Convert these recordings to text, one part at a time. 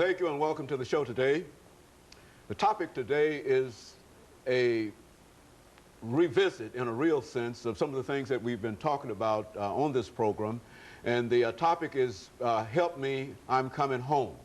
Thank you and welcome to the show today. The topic today is a revisit, in a real sense, of some of the things that we've been talking about on this program. And the topic is Help Me, I'm Coming Home.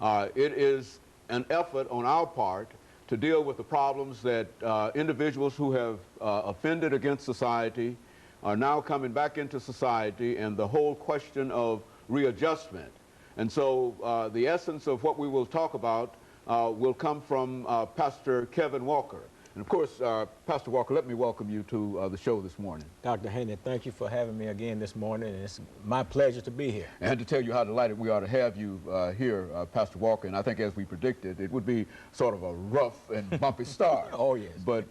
It is an effort on our part to deal with the problems that individuals who have offended against society are now coming back into society, and the whole question of readjustment. And so the essence of what we will talk about will come from Pastor KWalker. And of course, Pastor Walker, let me welcome you to the show this morning. Dr. Haney, thank you for having me again this morning, and it's my pleasure to be here. And to tell you how delighted we are to have you here, Pastor Walker, and I think as we predicted, it would be sort of a rough and bumpy start. Oh, yes. But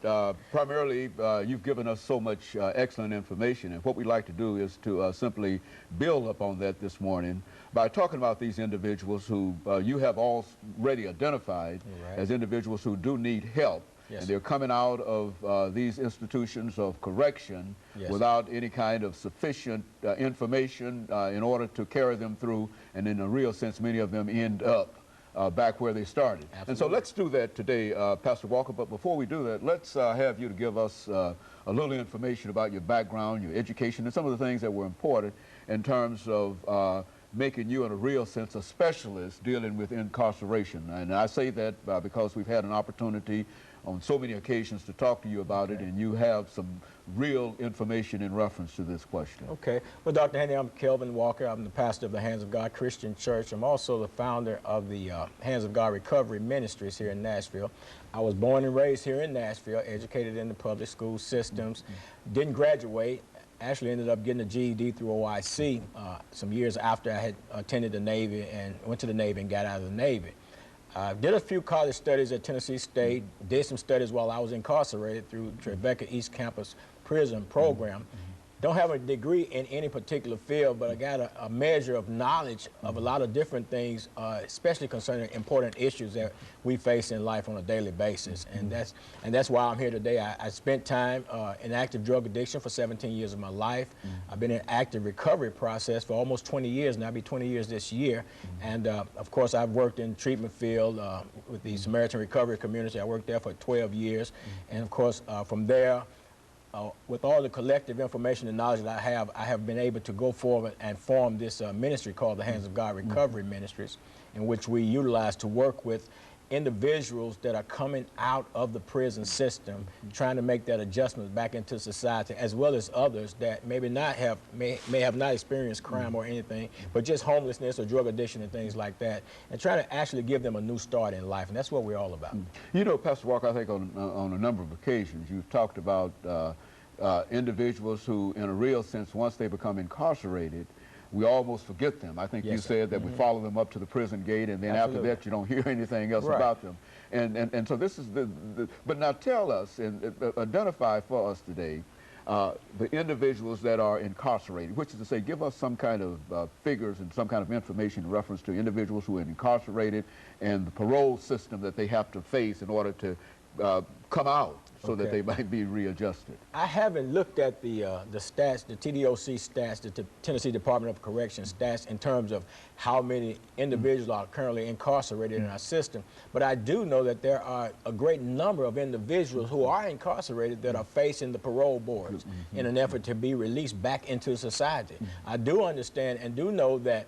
primarily, you've given us so much excellent information, and what we'd like to do is to simply build upon that this morning by talking about these individuals who you have already identified as individuals who do need help. Yes. And they're coming out of these institutions of correction without any kind of sufficient information in order to carry them through, and in a real sense, many of them end up back where they started. Absolutely. And so let's do that today, Pastor Walker, but before we do that, let's have you to give us a little information about your background, your education, and some of the things that were important in terms of making you, in a real sense, a specialist dealing with incarceration. And I say that because we've had an opportunity on so many occasions to talk to you about it, and you have some real information in reference to this question. Okay. Well, Dr. Haney, I'm KWalker. I'm the pastor of the Hands of God Christian Church. I'm also the founder of the Hands of God Recovery Ministries here in Nashville. I was born and raised here in Nashville, educated in the public school systems, didn't graduate. Actually ended up getting a GED through OIC some years after I had attended the Navy and went to the Navy and got out of the Navy. Did a few college studies at Tennessee State, did some studies while I was incarcerated through Tribeca East Campus Prison Program. Don't have a degree in any particular field, but I got a measure of knowledge of a lot of different things, especially concerning important issues that we face in life on a daily basis. And that's why I'm here today. I spent time in active drug addiction for 17 years of my life. I've been in active recovery process for almost 20 years, now. I'll be 20 years this year. And of course, I've worked in the treatment field with the Samaritan Recovery Community. I worked there for 12 years. And of course, from there, with all the collective information and knowledge that I have been able to go forward and form this ministry called the Hands of God Recovery Ministries, in which we utilize to work with individuals that are coming out of the prison system, trying to make that adjustment back into society, as well as others that maybe may have not experienced crime or anything, but just homelessness or drug addiction and things like that, and trying to actually give them a new start in life. And that's what we're all about. You know, Pastor Walker, I think on a number of occasions you've talked about individuals who, in a real sense, once they become incarcerated, we almost forget them. I think you said that we follow them up to the prison gate, and then after that you don't hear anything else about them. And so this is but now tell us and identify for us today the individuals that are incarcerated, which is to say, give us some kind of figures and some kind of information in reference to individuals who are incarcerated and the parole system that they have to face in order to come out so that they might be readjusted. I haven't looked at the stats, the TDOC stats, the Tennessee Department of Corrections stats, in terms of how many individuals are currently incarcerated in our system. But I do know that there are a great number of individuals who are incarcerated that are facing the parole boards in an effort to be released back into society. I do understand and do know that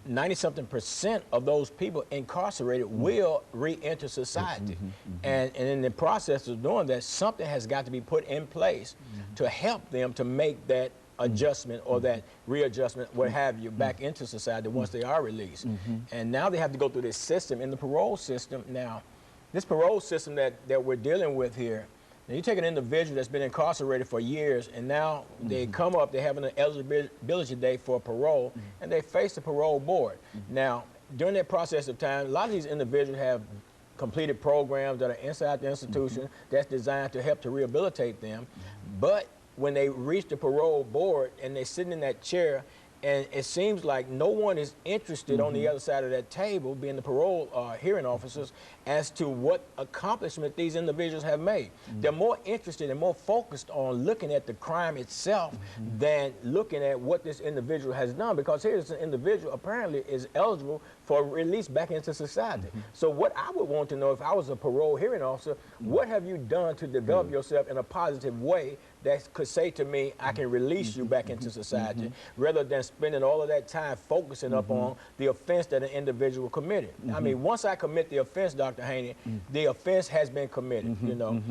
90-something% of those people incarcerated will re-enter society. And in the process of doing that, something has got to be put in place to help them to make that adjustment or that readjustment, what have you, back into society once they are released. And now they have to go through this system, in the parole system. Now, this parole system that we're dealing with here, now you take an individual that's been incarcerated for years, and now they come up, they have an eligibility date for parole, and they face the parole board. Now, during that process of time, a lot of these individuals have completed programs that are inside the institution that's designed to help to rehabilitate them. But when they reach the parole board and they're sitting in that chair And it seems like no one is interested on the other side of that table, being the parole hearing officers, as to what accomplishment these individuals have made. They're more interested and more focused on looking at the crime itself than looking at what this individual has done, because here's an individual apparently is eligible for release back into society. So what I would want to know, if I was a parole hearing officer, what have you done to develop yourself in a positive way that could say to me, I can release you back into society, rather than spending all of that time focusing up on the offense that an individual committed. I mean, once I commit the offense, Dr. Haney, the offense has been committed, you know.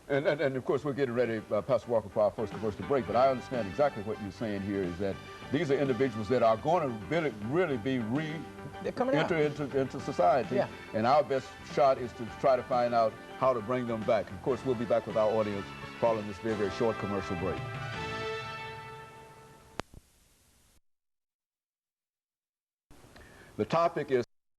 And of course, we're getting ready, Pastor Walker, for our first commercial break, but I understand exactly what you're saying here is that these are individuals that are going to really be enter into society. Yeah. And our best shot is to try to find out how to bring them back. Of course, we'll be back with our audience following this very, very short commercial break. The topic is